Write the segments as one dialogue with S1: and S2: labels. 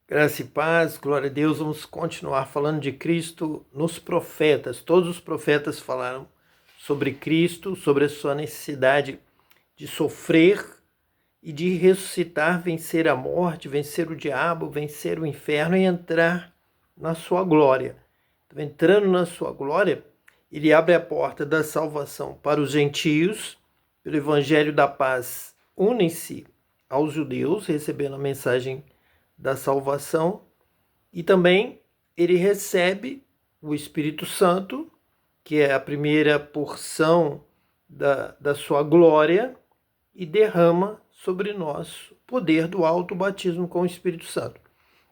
S1: Graça e paz, glória a Deus. Vamos continuar falando de Cristo nos profetas. Todos os profetas falaram sobre Cristo, sobre a sua necessidade de sofrer e de ressuscitar, vencer a morte, vencer o diabo, vencer o inferno e entrar na sua glória. Então, entrando na sua glória, ele abre a porta da salvação para os gentios, pelo evangelho da paz, unem-se aos judeus, recebendo a mensagem da salvação, e também ele recebe o Espírito Santo, que é a primeira porção da sua glória, e derrama sobre nós o poder do alto batismo com o Espírito Santo.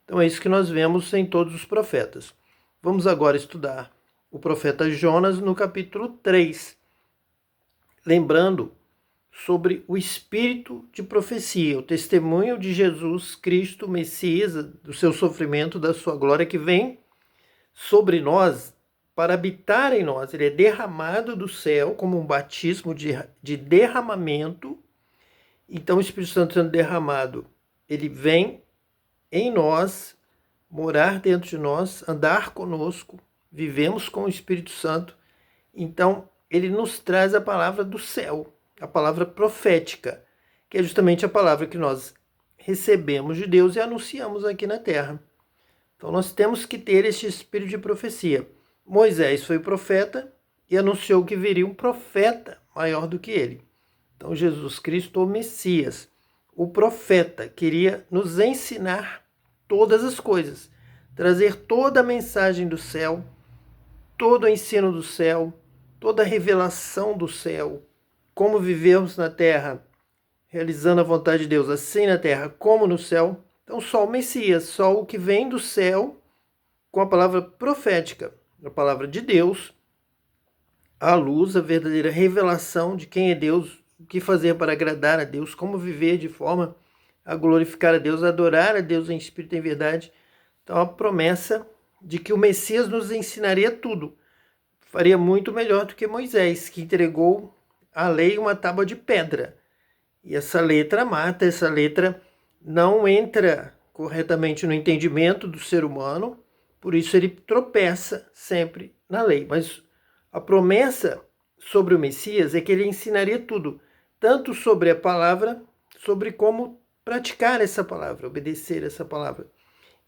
S1: Então é isso que nós vemos em todos os profetas. Vamos agora estudar o profeta Jonas no capítulo 3, lembrando sobre o espírito de profecia, o testemunho de Jesus Cristo, Messias, do seu sofrimento, da sua glória, que vem sobre nós para habitar em nós. Ele é derramado do céu como um batismo de derramamento. Então o Espírito Santo sendo derramado, ele vem em nós, morar dentro de nós, andar conosco, vivemos com o Espírito Santo. Então ele nos traz a palavra do céu, a palavra profética, que é justamente a palavra que nós recebemos de Deus e anunciamos aqui na terra. Então nós temos que ter este espírito de profecia. Moisés foi profeta e anunciou que viria um profeta maior do que ele. Então Jesus Cristo, o Messias, o profeta, queria nos ensinar todas as coisas, trazer toda a mensagem do céu, todo o ensino do céu, toda a revelação do céu, como vivemos na terra, realizando a vontade de Deus, assim na terra como no céu. Então só o Messias, só o que vem do céu, com a palavra profética, a palavra de Deus, a luz, a verdadeira revelação de quem é Deus, o que fazer para agradar a Deus, como viver de forma a glorificar a Deus, a adorar a Deus em espírito e em verdade. Então a promessa de que o Messias nos ensinaria tudo, faria muito melhor do que Moisés, que entregou a lei uma tábua de pedra. E essa letra mata, essa letra não entra corretamente no entendimento do ser humano, por isso ele tropeça sempre na lei. Mas a promessa sobre o Messias é que ele ensinaria tudo, tanto sobre a palavra, sobre como praticar essa palavra, obedecer essa palavra.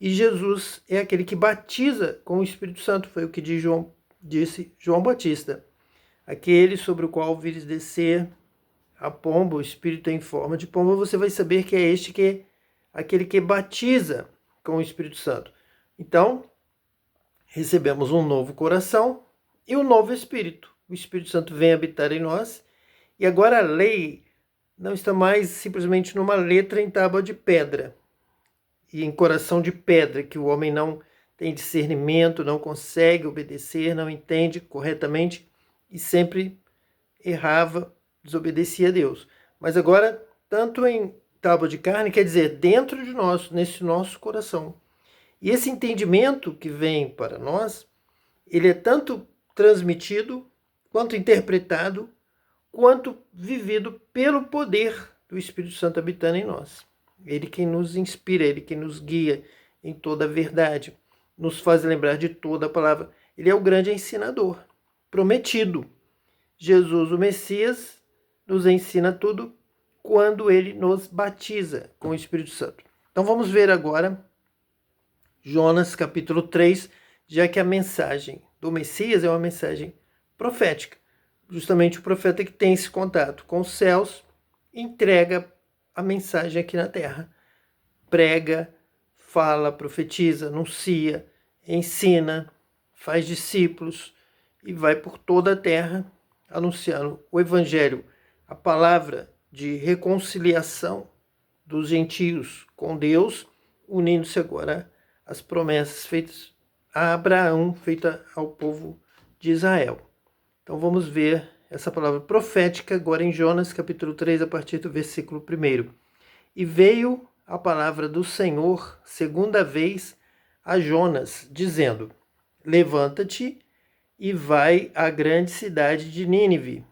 S1: E Jesus é aquele que batiza com o Espírito Santo, foi o que disse João Batista. Aquele sobre o qual vires descer a pomba, o Espírito em forma de pomba, você vai saber que é este que é aquele que batiza com o Espírito Santo. Então, recebemos um novo coração e um novo Espírito. O Espírito Santo vem habitar em nós. E agora a lei não está mais simplesmente numa letra em tábua de pedra e em coração de pedra, que o homem não tem discernimento, não consegue obedecer, não entende corretamente e sempre errava, desobedecia a Deus. Mas agora, tanto em tábua de carne, quer dizer, dentro de nós, nesse nosso coração. E esse entendimento que vem para nós, ele é tanto transmitido, quanto interpretado, quanto vivido pelo poder do Espírito Santo habitando em nós. Ele quem nos inspira, ele quem nos guia em toda a verdade, nos faz lembrar de toda a palavra. Ele é o grande ensinador, prometido. Jesus, o Messias, nos ensina tudo quando ele nos batiza com o Espírito Santo. Então vamos ver agora Jonas capítulo 3, já que a mensagem do Messias é uma mensagem profética. Justamente o profeta que tem esse contato com os céus entrega a mensagem aqui na terra. Prega, fala, profetiza, anuncia, ensina, faz discípulos e vai por toda a terra anunciando o evangelho, a palavra de reconciliação dos gentios com Deus, unindo-se agora às promessas feitas a Abraão, feitas ao povo de Israel. Então vamos ver essa palavra profética agora em Jonas capítulo 3, a partir do versículo 1. E veio a palavra do Senhor segunda vez a Jonas, dizendo: levanta-te e vai à grande cidade de Nínive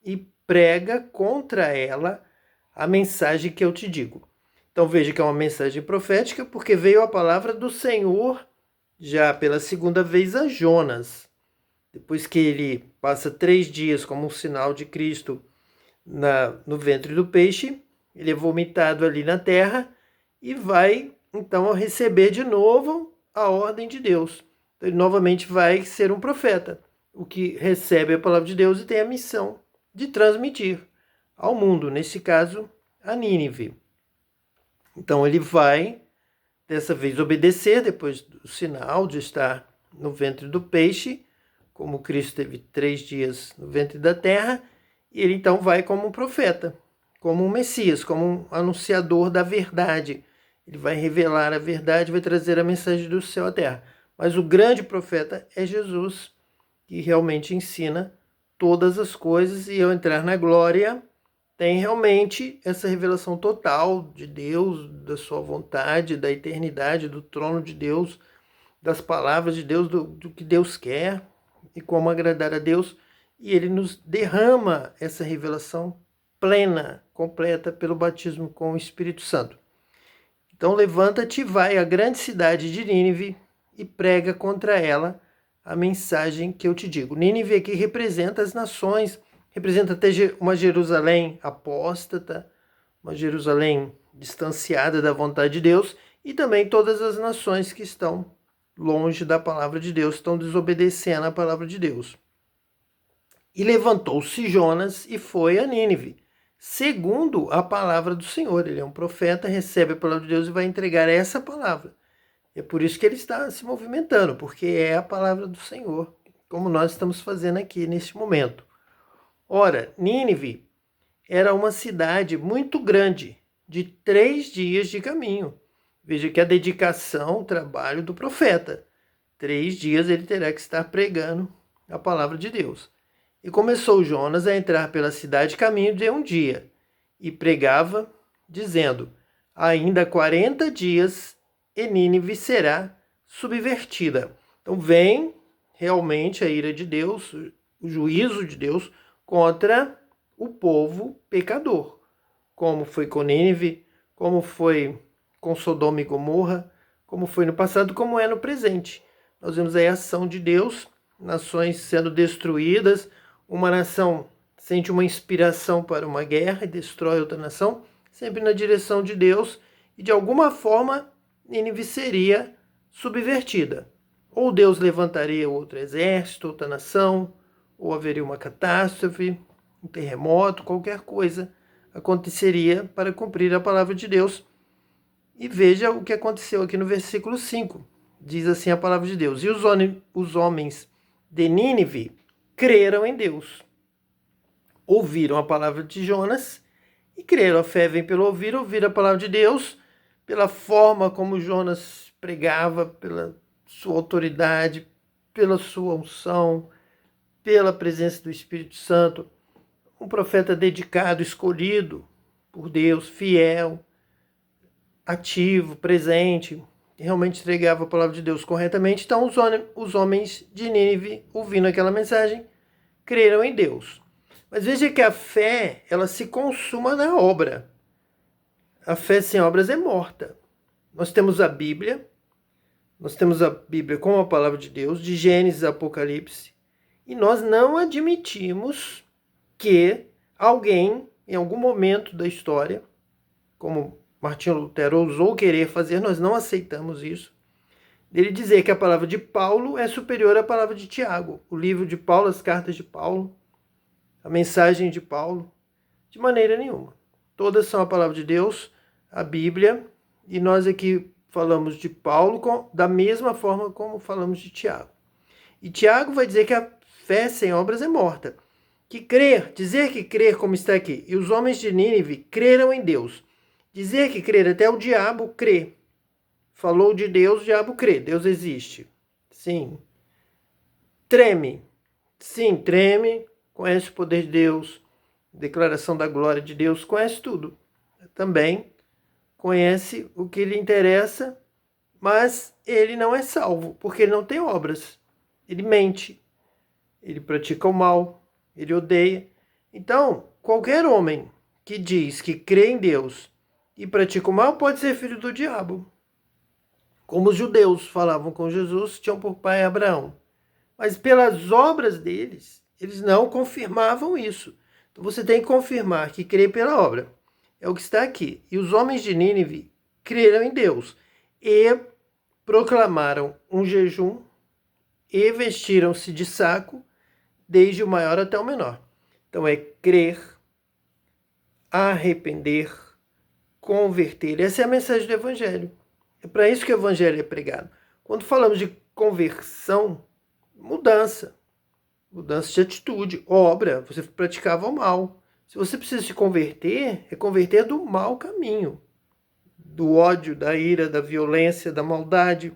S1: e prega contra ela a mensagem que eu te digo. Então veja que é uma mensagem profética, porque veio a palavra do Senhor já pela segunda vez a Jonas. Depois que ele passa 3 dias como um sinal de Cristo no ventre do peixe, ele é vomitado ali na terra e vai então receber de novo a ordem de Deus. Então, ele novamente vai ser um profeta, o que recebe a palavra de Deus e tem a missão de transmitir ao mundo, nesse caso, a Nínive. Então ele vai, dessa vez, obedecer, depois do sinal de estar no ventre do peixe, como Cristo teve 3 dias no ventre da terra, e ele então vai como um profeta, como um Messias, como um anunciador da verdade. Ele vai revelar a verdade, vai trazer a mensagem do céu à terra. Mas o grande profeta é Jesus, que realmente ensina todas as coisas, e ao entrar na glória, tem realmente essa revelação total de Deus, da sua vontade, da eternidade, do trono de Deus, das palavras de Deus, do que Deus quer e como agradar a Deus. E ele nos derrama essa revelação plena, completa, pelo batismo com o Espírito Santo. Então levanta-te, vai à grande cidade de Nínive e prega contra ela a mensagem que eu te digo. Nínive aqui representa as nações, representa até uma Jerusalém apóstata, uma Jerusalém distanciada da vontade de Deus, e também todas as nações que estão longe da palavra de Deus, estão desobedecendo a palavra de Deus. E levantou-se Jonas e foi a Nínive, segundo a palavra do Senhor. Ele é um profeta, recebe a palavra de Deus e vai entregar essa palavra. É por isso que ele está se movimentando, porque é a palavra do Senhor, como nós estamos fazendo aqui neste momento. Ora, Nínive era uma cidade muito grande, de 3 dias de caminho. Veja que a dedicação, o trabalho do profeta. 3 dias ele terá que estar pregando a palavra de Deus. E começou Jonas a entrar pela cidade caminho de um dia, e pregava, dizendo: ainda 40 dias e Nínive será subvertida. Então vem realmente a ira de Deus, o juízo de Deus contra o povo pecador. Como foi com Nínive, como foi com Sodoma e Gomorra, como foi no passado, como é no presente. Nós vemos aí a ação de Deus, nações sendo destruídas, uma nação sente uma inspiração para uma guerra e destrói outra nação, sempre na direção de Deus, e de alguma forma Nínive seria subvertida. Ou Deus levantaria outro exército, outra nação, ou haveria uma catástrofe, um terremoto, qualquer coisa aconteceria para cumprir a palavra de Deus. E veja o que aconteceu aqui no versículo 5. Diz assim a palavra de Deus: e os homens de Nínive creram em Deus. Ouviram a palavra de Jonas e creram. A fé vem pelo ouvir a palavra de Deus, pela forma como Jonas pregava, pela sua autoridade, pela sua unção, pela presença do Espírito Santo. Um profeta dedicado, escolhido por Deus, fiel, ativo, presente, que realmente entregava a palavra de Deus corretamente. Então os homens de Nínive, ouvindo aquela mensagem, creram em Deus. Mas veja que a fé, ela se consuma na obra. A fé sem obras é morta. Nós temos a Bíblia como a palavra de Deus, de Gênesis a Apocalipse, e nós não admitimos que alguém, em algum momento da história, como Martinho Lutero ousou querer fazer, nós não aceitamos isso, ele dizer que a palavra de Paulo é superior à palavra de Tiago, o livro de Paulo, as cartas de Paulo, a mensagem de Paulo, de maneira nenhuma. Todas são a palavra de Deus, a Bíblia, e nós aqui falamos de Paulo da mesma forma como falamos de Tiago. E Tiago vai dizer que a fé sem obras é morta. Que crer, dizer que crer, como está aqui, e os homens de Nínive creram em Deus. Dizer que crer, até o diabo crê. Falou de Deus, o diabo crê. Deus existe. Sim. Treme. Sim, treme. Conhece o poder de Deus. Declaração da glória de Deus. Conhece tudo. Também conhece o que lhe interessa, mas ele não é salvo, porque ele não tem obras. Ele mente. Ele pratica o mal. Ele odeia. Então, qualquer homem que diz que crê em Deus e pratica o mal pode ser filho do diabo. Como os judeus falavam com Jesus, tinham por pai Abraão. Mas pelas obras deles, eles não confirmavam isso. Então você tem que confirmar que crê pela obra. É o que está aqui. E os homens de Nínive creram em Deus e proclamaram um jejum e vestiram-se de saco, desde o maior até o menor. Então é crer, arrepender, converter. Essa é a mensagem do Evangelho. É para isso que o Evangelho é pregado. Quando falamos de conversão, mudança de atitude, obra, você praticava o mal. Se você precisa se converter, é converter do mau caminho, do ódio, da ira, da violência, da maldade,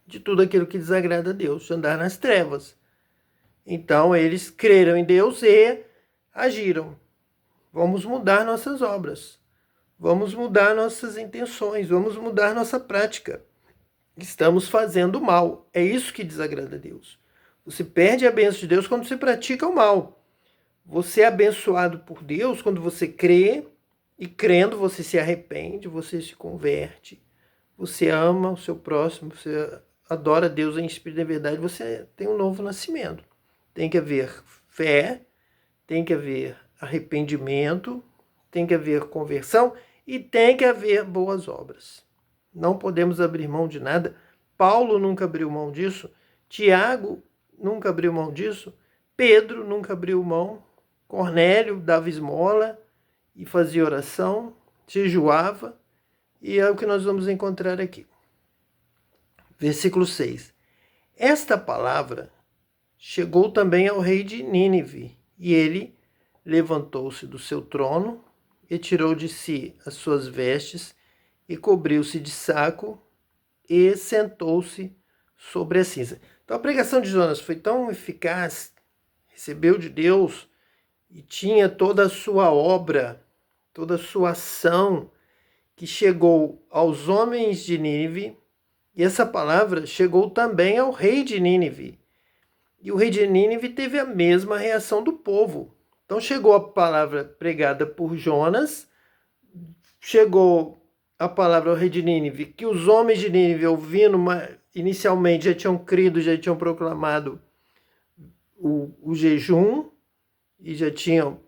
S1: de tudo aquilo que desagrada a Deus, de andar nas trevas. Então eles creram em Deus e agiram. Vamos mudar nossas obras, vamos mudar nossas intenções, vamos mudar nossa prática. Estamos fazendo mal. É isso que desagrada a Deus. Você perde a bênção de Deus quando você pratica o mal. Você é abençoado por Deus quando você crê, e crendo você se arrepende, você se converte, você ama o seu próximo, você adora Deus em espírito e em verdade, você tem um novo nascimento. Tem que haver fé, tem que haver arrependimento, tem que haver conversão e tem que haver boas obras. Não podemos abrir mão de nada. Paulo nunca abriu mão disso. Tiago nunca abriu mão disso. Pedro nunca abriu mão. Cornélio dava esmola e fazia oração, jejuava. E é o que nós vamos encontrar aqui. Versículo 6. Esta palavra chegou também ao rei de Nínive, e ele levantou-se do seu trono e tirou de si as suas vestes e cobriu-se de saco e sentou-se sobre a cinza. Então a pregação de Jonas foi tão eficaz, recebeu de Deus e tinha toda a sua obra, toda a sua ação, que chegou aos homens de Nínive, e essa palavra chegou também ao rei de Nínive. E o rei de Nínive teve a mesma reação do povo. Então chegou a palavra pregada por Jonas, chegou a palavra ao rei de Nínive, que os homens de Nínive, ouvindo inicialmente, já tinham crido, já tinham proclamado o jejum, e já tinham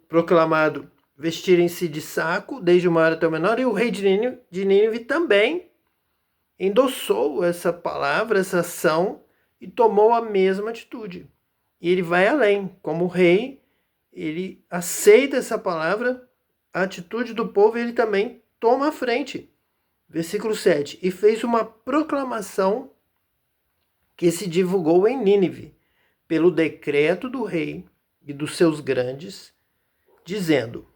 S1: proclamado vestirem-se de saco, desde o maior até o menor, e o rei de Nínive também endossou essa palavra, essa ação, e tomou a mesma atitude. E ele vai além, como rei, ele aceita essa palavra, a atitude do povo, e ele também toma a frente. Versículo 7. E fez uma proclamação que se divulgou em Nínive, pelo decreto do rei e dos seus grandes, dizendo: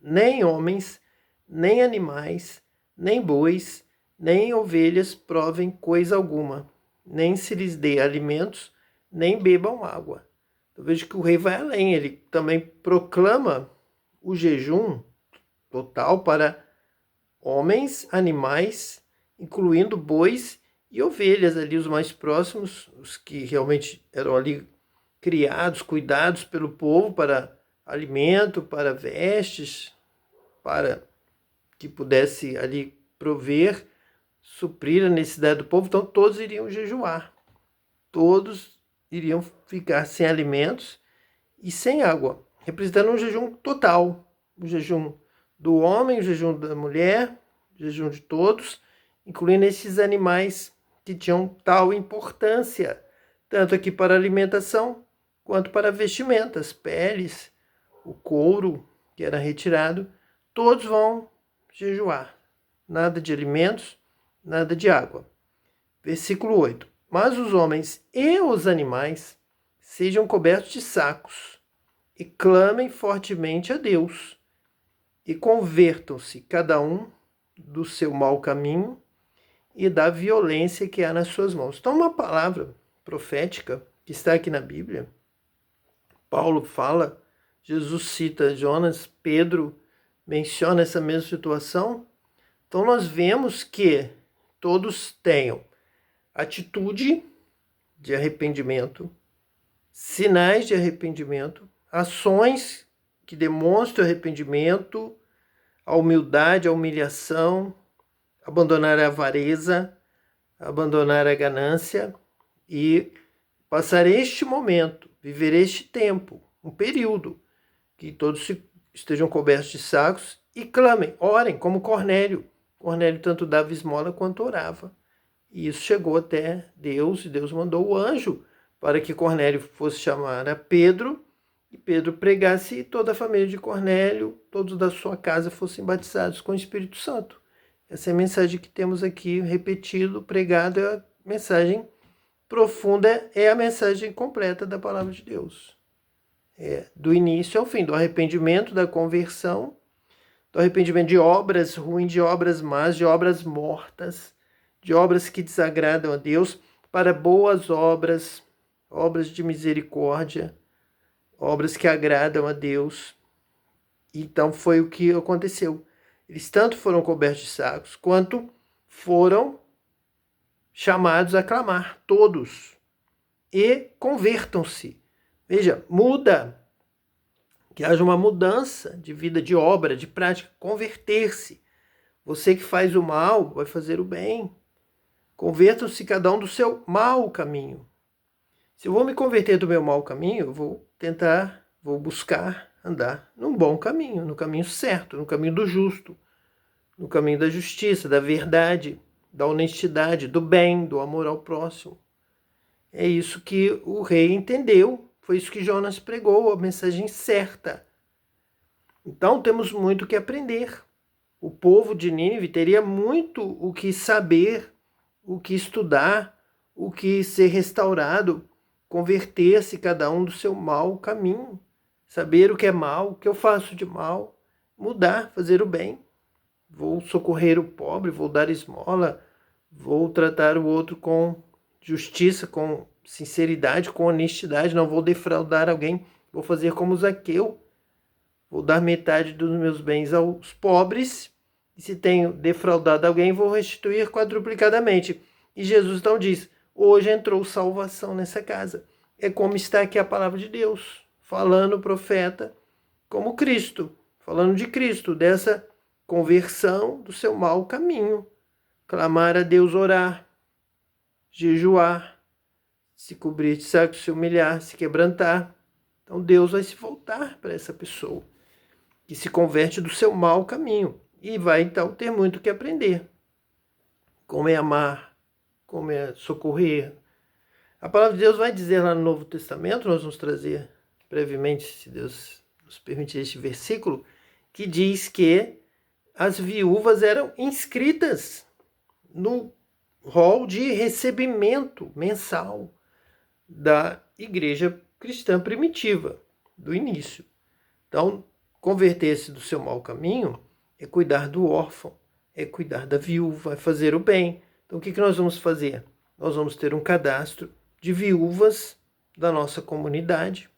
S1: nem homens, nem animais, nem bois, nem ovelhas provem coisa alguma, nem se lhes dê alimentos, nem bebam água. Eu vejo que o rei vai além, ele também proclama o jejum total para homens, animais, incluindo bois e ovelhas ali, os mais próximos, os que realmente eram ali criados, cuidados pelo povo para alimento, para vestes, para que pudesse ali prover, suprir a necessidade do povo. Então todos iriam jejuar, todos iriam ficar sem alimentos e sem água, representando um jejum total, o jejum do homem, o jejum da mulher, o jejum de todos, incluindo esses animais que tinham tal importância, tanto aqui para alimentação, quanto para vestimentas, peles, o couro que era retirado, todos vão jejuar. Nada de alimentos, nada de água. Versículo 8. Mas os homens e os animais sejam cobertos de sacos e clamem fortemente a Deus e convertam-se cada um do seu mau caminho e da violência que há nas suas mãos. Então uma palavra profética que está aqui na Bíblia. Paulo fala, Jesus cita Jonas, Pedro menciona essa mesma situação. Então nós vemos que todos tenham atitude de arrependimento, sinais de arrependimento, ações que demonstram arrependimento, a humildade, a humilhação, abandonar a avareza, abandonar a ganância e passar este momento, viver este tempo, um período, que todos estejam cobertos de sacos e clamem, orem, como Cornélio. Cornélio tanto dava esmola quanto orava. E isso chegou até Deus, e Deus mandou o anjo para que Cornélio fosse chamar a Pedro, e Pedro pregasse, e toda a família de Cornélio, todos da sua casa, fossem batizados com o Espírito Santo. Essa é a mensagem que temos aqui repetido, pregado, é a mensagem profunda, é a mensagem completa da palavra de Deus. Do início ao fim, do arrependimento, da conversão, do arrependimento de obras ruins, de obras más, de obras mortas, de obras que desagradam a Deus, para boas obras, obras de misericórdia, obras que agradam a Deus. Então foi o que aconteceu. Eles tanto foram cobertos de sacos, quanto foram chamados a clamar, todos. E convertam-se. Veja, muda. Que haja uma mudança de vida, de obra, de prática. Converter-se. Você que faz o mal, vai fazer o bem. Convertam-se cada um do seu mau caminho. Se eu vou me converter do meu mau caminho, eu vou buscar andar num bom caminho, no caminho certo, no caminho do justo, no caminho da justiça, da verdade, da honestidade, do bem, do amor ao próximo. É isso que o rei entendeu, foi isso que Jonas pregou, a mensagem certa. Então temos muito o que aprender. O povo de Nínive teria muito o que saber, o que estudar, o que ser restaurado, converter-se cada um do seu mau caminho, saber o que é mal, o que eu faço de mal, mudar, fazer o bem. Vou socorrer o pobre, vou dar esmola, vou tratar o outro com justiça, com sinceridade, com honestidade, não vou defraudar alguém, vou fazer como Zaqueu, vou dar metade dos meus bens aos pobres, e se tenho defraudado alguém, vou restituir quadruplicadamente. E Jesus então diz, hoje entrou salvação nessa casa. É como está aqui a palavra de Deus, falando o profeta como Cristo, falando de Cristo, dessa conversão do seu mau caminho. Clamar a Deus, orar, jejuar, se cobrir de sacos, se humilhar, se quebrantar. Então Deus vai se voltar para essa pessoa que se converte do seu mau caminho e vai então ter muito que aprender. Como é amar, como é socorrer. A palavra de Deus vai dizer lá no Novo Testamento, nós vamos trazer brevemente, se Deus nos permitir, este versículo, que diz que as viúvas eram inscritas no rol de recebimento mensal da igreja cristã primitiva, do início. Então, converter-se do seu mau caminho é cuidar do órfão, é cuidar da viúva, é fazer o bem. Então, o que nós vamos fazer? Nós vamos ter um cadastro de viúvas da nossa comunidade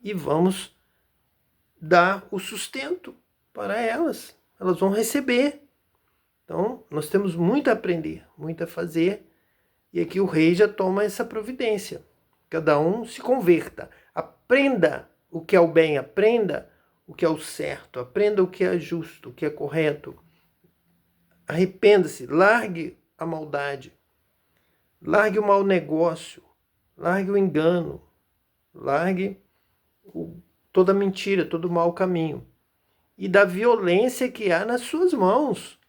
S1: e vamos dar o sustento para elas. Elas vão receber. Então, nós temos muito a aprender, muito a fazer. E aqui o rei já toma essa providência. Cada um se converta. Aprenda o que é o bem, aprenda o que é o certo, aprenda o que é justo, o que é correto. Arrependa-se, largue a maldade, largue o mau negócio, largue o engano, largue toda mentira, todo o mau caminho. E da violência que há nas suas mãos.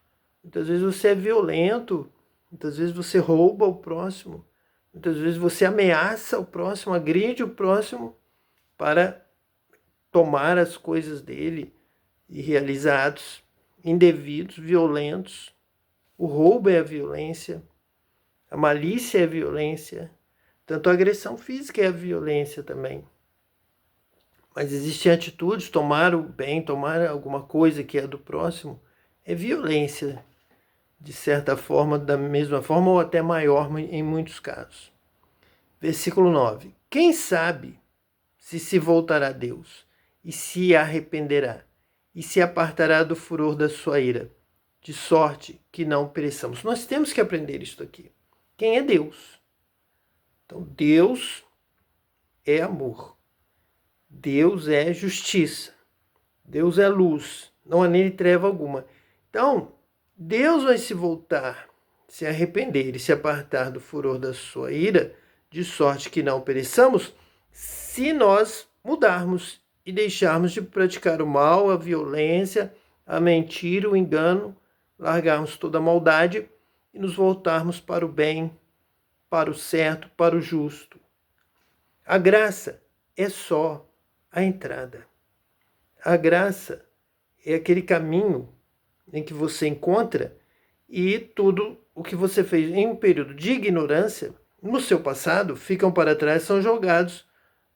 S1: Muitas vezes você é violento, muitas vezes você rouba o próximo, muitas vezes você ameaça o próximo, agride o próximo para tomar as coisas dele e realizar atos indevidos, violentos. O roubo é a violência, a malícia é a violência, tanto a agressão física é a violência também. Mas existem atitudes, tomar o bem, tomar alguma coisa que é do próximo, é violência, de certa forma, da mesma forma ou até maior em muitos casos. Versículo 9. Quem sabe se voltará a Deus e se arrependerá e se apartará do furor da sua ira, de sorte que não pereçamos. Nós temos que aprender isso aqui. Quem é Deus? Então, Deus é amor. Deus é justiça. Deus é luz. não há nele treva alguma. Então, Deus vai se voltar, se arrepender e se apartar do furor da sua ira, de sorte que não pereçamos, se nós mudarmos e deixarmos de praticar o mal, a violência, a mentira, o engano, largarmos toda a maldade e nos voltarmos para o bem, para o certo, para o justo. A graça é só a entrada. A graça é aquele caminho em que você encontra e tudo o que você fez em um período de ignorância, no seu passado, ficam para trás, são jogados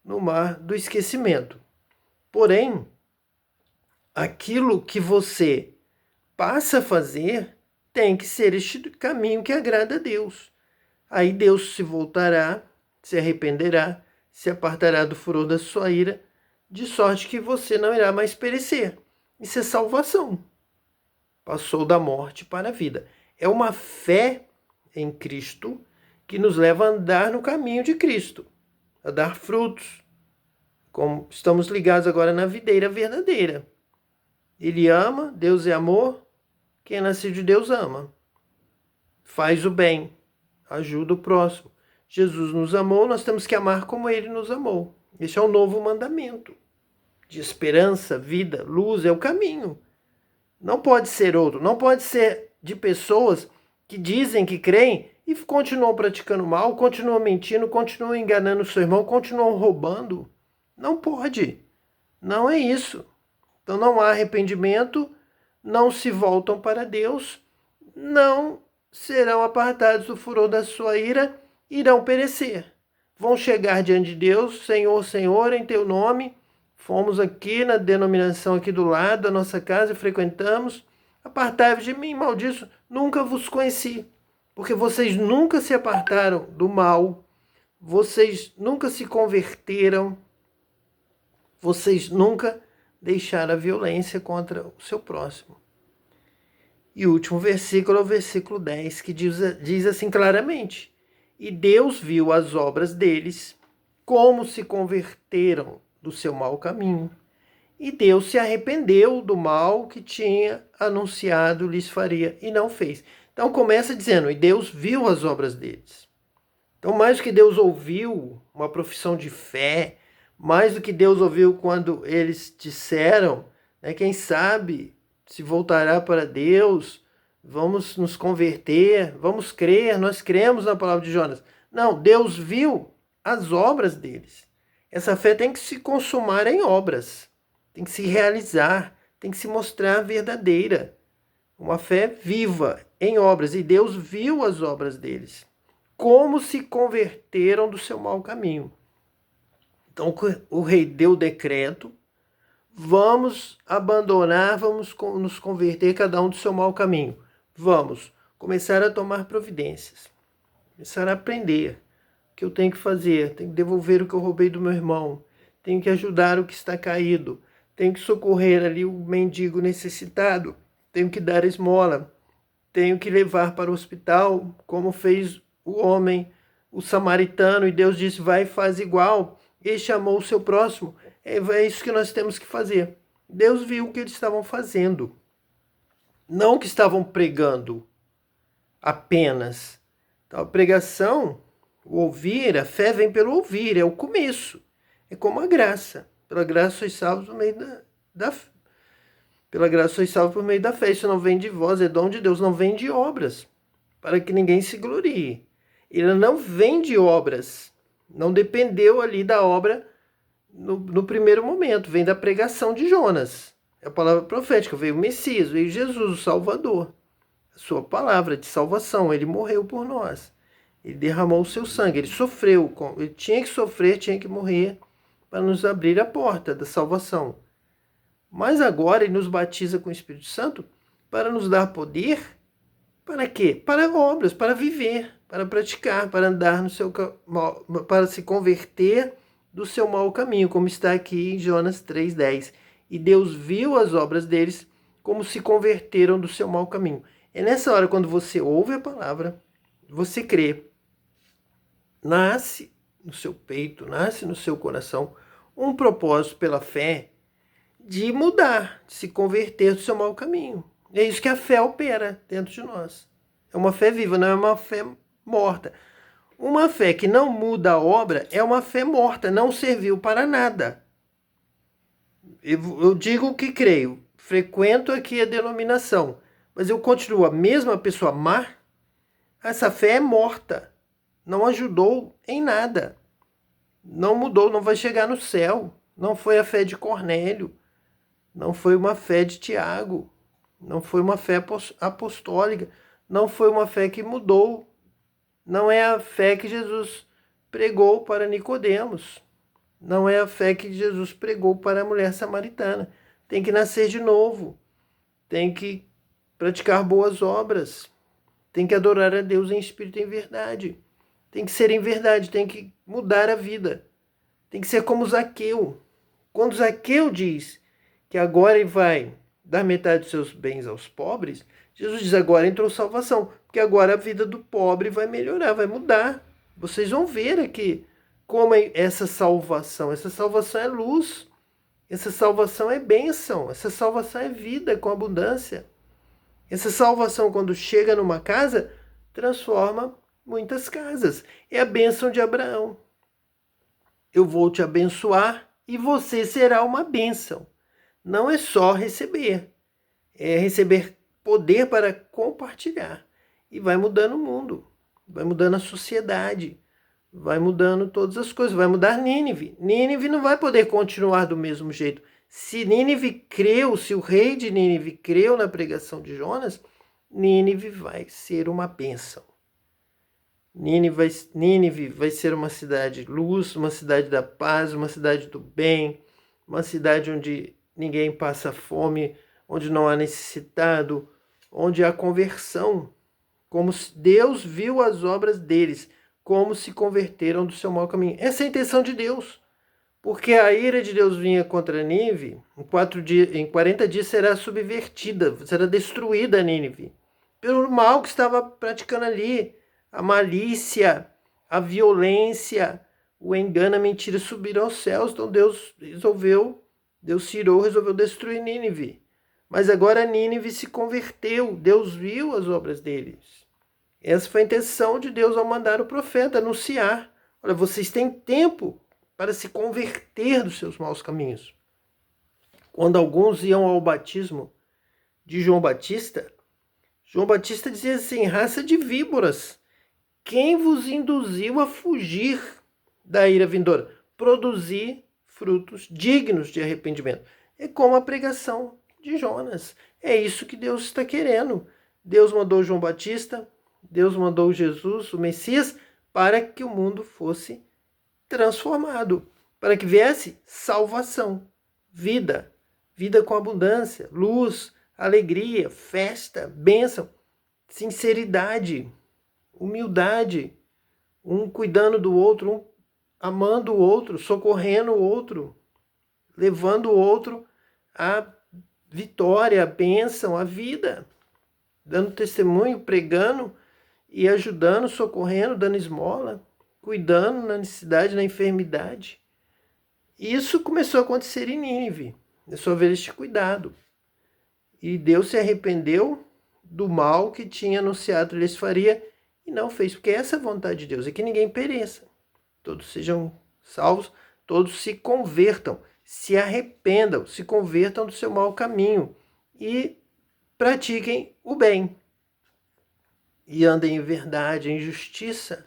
S1: no mar do esquecimento. Porém, aquilo que você passa a fazer tem que ser este caminho que agrada a Deus. Aí Deus se voltará, se arrependerá, se apartará do furor da sua ira, de sorte que você não irá mais perecer. Isso é salvação. Passou da morte para a vida. É uma fé em Cristo que nos leva a andar no caminho de Cristo, a dar frutos, como estamos ligados agora na videira verdadeira. Ele ama, Deus é amor, quem é nascido de Deus ama. Faz o bem, ajuda o próximo. Jesus nos amou, nós temos que amar como ele nos amou. Esse é o novo mandamento. De esperança, vida, luz, é o caminho. Não pode ser outro, não pode ser de pessoas que dizem que creem e continuam praticando mal, continuam mentindo, continuam enganando o seu irmão, continuam roubando. Não pode. Não é isso. Então não há arrependimento, não se voltam para Deus, não serão apartados do furor da sua ira, irão perecer. Vão chegar diante de Deus, Senhor, Senhor, em teu nome, fomos aqui na denominação aqui do lado da nossa casa e frequentamos, apartai-vos de mim, maldiço, nunca vos conheci, porque vocês nunca se apartaram do mal, vocês nunca se converteram, vocês nunca deixaram a violência contra o seu próximo. E o último versículo é o versículo 10, que diz assim claramente: e Deus viu as obras deles, como se converteram do seu mau caminho, e Deus se arrependeu do mal que tinha anunciado lhes faria, e não fez. Então começa dizendo, e Deus viu as obras deles. Então mais do que Deus ouviu uma profissão de fé, mais do que Deus ouviu quando eles disseram, quem sabe se voltará para Deus, vamos nos converter, vamos crer, nós cremos na palavra de Jonas. Não, Deus viu as obras deles. Essa fé tem que se consumar em obras, tem que se realizar, tem que se mostrar verdadeira. Uma fé viva em obras. E Deus viu as obras deles, como se converteram do seu mau caminho. Então o rei deu o decreto, vamos abandonar, vamos nos converter cada um do seu mau caminho. Vamos começar a tomar providências, começar a aprender o que eu tenho que fazer, tenho que devolver o que eu roubei do meu irmão, tenho que ajudar o que está caído, tenho que socorrer ali o mendigo necessitado, tenho que dar esmola, tenho que levar para o hospital, como fez o homem, o samaritano, e Deus disse, vai e faz igual. Ele chamou o seu próximo. É isso que nós temos que fazer. Deus viu o que eles estavam fazendo. Não que estavam pregando apenas. Então, a pregação, o ouvir, a fé vem pelo ouvir, é o começo. É como a graça. Pela graça sois salvos por meio Pela graça sois salvos por meio da fé. Isso não vem de vós, é dom de Deus, não vem de obras, para que ninguém se glorie. Ele não vem de obras. Não dependeu ali da obra no primeiro momento. Vem da pregação de Jonas. É a palavra profética. Veio o Messias, veio Jesus, o Salvador. A sua palavra de salvação. Ele morreu por nós. Ele derramou o seu sangue. Ele sofreu. Ele tinha que sofrer, tinha que morrer para nos abrir a porta da salvação. Mas agora ele nos batiza com o Espírito Santo para nos dar poder. Para quê? Para obras, para viver, para praticar, para andar no seu para se converter do seu mau caminho, como está aqui em Jonas 3:10. E Deus viu as obras deles como se converteram do seu mau caminho. É nessa hora, quando você ouve a palavra, você crê, nasce no seu peito, nasce no seu coração um propósito pela fé de mudar, de se converter do seu mau caminho. É isso que a fé opera dentro de nós. É uma fé viva, não é uma fé morta. Uma fé que não muda a obra é uma fé morta, não serviu para nada. Eu digo o que creio, frequento aqui a denominação, mas eu continuo a mesma pessoa má, essa fé é morta, não ajudou em nada, não mudou, não vai chegar no céu, não foi a fé de Cornélio, não foi uma fé de Tiago, não foi uma fé apostólica, não foi uma fé que mudou, não é a fé que Jesus pregou para Nicodemos, não é a fé que Jesus pregou para a mulher samaritana. Tem que nascer de novo, tem que praticar boas obras, tem que adorar a Deus em espírito e em verdade, tem que ser em verdade, tem que mudar a vida, tem que ser como Zaqueu. Quando Zaqueu diz que agora ele vai dar metade dos seus bens aos pobres, Jesus diz: agora entrou salvação, porque agora a vida do pobre vai melhorar, vai mudar. Vocês vão ver aqui como é essa salvação é luz, essa salvação é bênção, essa salvação é vida com abundância. Essa salvação, quando chega numa casa, transforma muitas casas. É a bênção de Abraão. Eu vou te abençoar e você será uma bênção. Não é só receber, é receber poder para compartilhar. E vai mudando o mundo, vai mudando a sociedade, vai mudando todas as coisas, vai mudar Nínive. Nínive não vai poder continuar do mesmo jeito. Se Nínive creu, se o rei de Nínive creu na pregação de Jonas, Nínive vai ser uma bênção. Nínive vai ser uma cidade luz, uma cidade da paz, uma cidade do bem, uma cidade onde ninguém passa fome, onde não há necessitado, onde há conversão, como Deus viu as obras deles, como se converteram do seu mau caminho. Essa é a intenção de Deus, porque a ira de Deus vinha contra Nínive, em 40 dias será subvertida, será destruída Nínive, pelo mal que estava praticando ali, a malícia, a violência, o engano, a mentira subiram aos céus. Então Deus tirou, resolveu destruir Nínive. Mas agora Nínive se converteu, Deus viu as obras deles. Essa foi a intenção de Deus ao mandar o profeta anunciar: olha, vocês têm tempo para se converter dos seus maus caminhos. Quando alguns iam ao batismo de João Batista dizia assim: raça de víboras, quem vos induziu a fugir da ira vindoura? Produzir frutos dignos de arrependimento. É como a pregação de Jonas. É isso que Deus está querendo. Deus mandou João Batista, Deus mandou Jesus, o Messias, para que o mundo fosse transformado, para que viesse salvação, vida com abundância, luz, alegria, festa, bênção, sinceridade, humildade, um cuidando do outro, um amando o outro, socorrendo o outro, levando o outro à vitória, à bênção, à vida, dando testemunho, pregando e ajudando, socorrendo, dando esmola, cuidando na necessidade, na enfermidade. Isso começou a acontecer em Nínive. É só ver este cuidado. E Deus se arrependeu do mal que tinha anunciado lhes faria e não fez, porque essa é a vontade de Deus, é que ninguém pereça. Todos sejam salvos, todos se convertam, se arrependam, se convertam do seu mau caminho e pratiquem o bem. E andem em verdade, em justiça,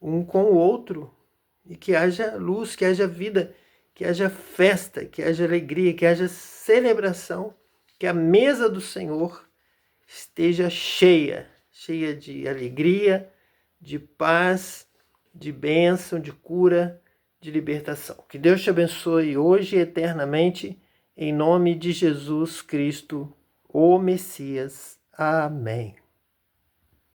S1: um com o outro, e que haja luz, que haja vida, que haja festa, que haja alegria, que haja celebração, que a mesa do Senhor esteja cheia de alegria, de paz, de bênção, de cura, de libertação. Que Deus te abençoe hoje e eternamente, em nome de Jesus Cristo, o Messias. Amém.